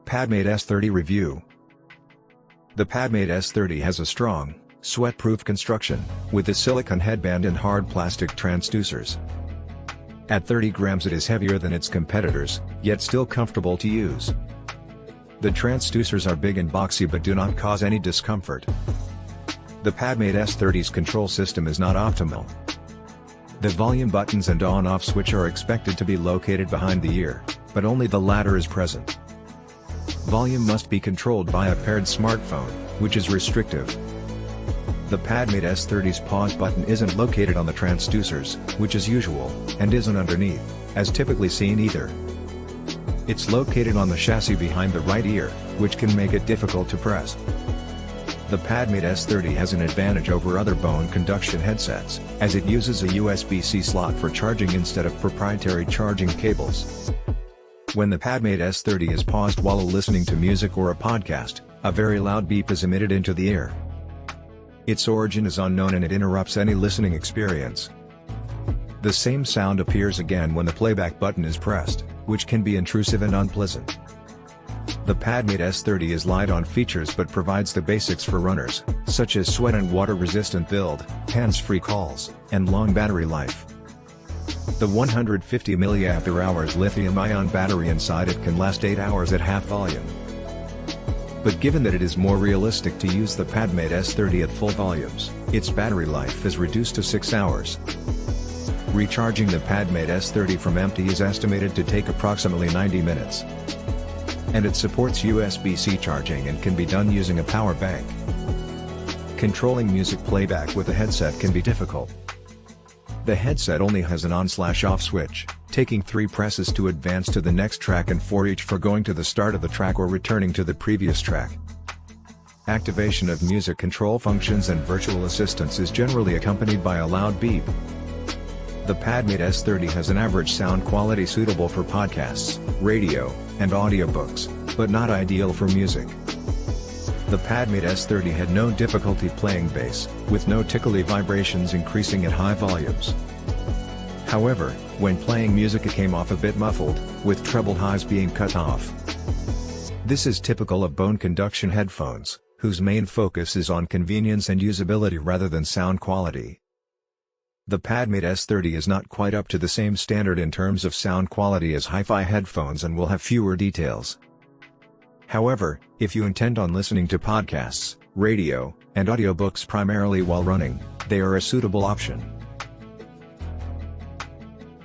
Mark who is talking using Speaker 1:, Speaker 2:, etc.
Speaker 1: Padmate S30 Review. The Padmate S30 has a strong, sweat-proof construction, with a silicone headband and hard plastic transducers. At 30 grams it is heavier than its competitors, yet still comfortable to use. The transducers are big and boxy but do not cause any discomfort. The Padmate S30's control system is not optimal. The volume buttons and on-off switch are expected to be located behind the ear, but only the latter is present. Volume must be controlled by a paired smartphone, which is restrictive. The Padmate S30's pause button isn't located on the transducers, which is usual, and isn't underneath, as typically seen either. It's located on the chassis behind the right ear, which can make it difficult to press. The Padmate S30 has an advantage over other bone conduction headsets, as it uses a USB-C slot for charging instead of proprietary charging cables. When the Padmate S30 is paused while listening to music or a podcast, a very loud beep is emitted into the ear. Its origin is unknown and it interrupts any listening experience. The same sound appears again when the playback button is pressed, which can be intrusive and unpleasant. The Padmate S30 is light on features but provides the basics for runners, such as sweat and water-resistant build, hands-free calls, and long battery life. The 150 mAh lithium-ion battery inside it can last 8 hours at half volume. But given that it is more realistic to use the Padmate S30 at full volumes, its battery life is reduced to 6 hours. Recharging the Padmate S30 from empty is estimated to take approximately 90 minutes. And it supports USB-C charging and can be done using a power bank. Controlling music playback with a headset can be difficult. The headset only has an on/off switch, taking 3 presses to advance to the next track and 4 each for going to the start of the track or returning to the previous track. Activation of music control functions and virtual assistants is generally accompanied by a loud beep. The Padmate S30 has an average sound quality suitable for podcasts, radio, and audiobooks, but not ideal for music. The Padmate S30 had no difficulty playing bass, with no tickly vibrations increasing at high volumes. However, when playing music it came off a bit muffled, with treble highs being cut off. This is typical of bone conduction headphones, whose main focus is on convenience and usability rather than sound quality. The Padmate S30 is not quite up to the same standard in terms of sound quality as hi-fi headphones and will have fewer details. However, if you intend on listening to podcasts, radio, and audiobooks primarily while running, they are a suitable option.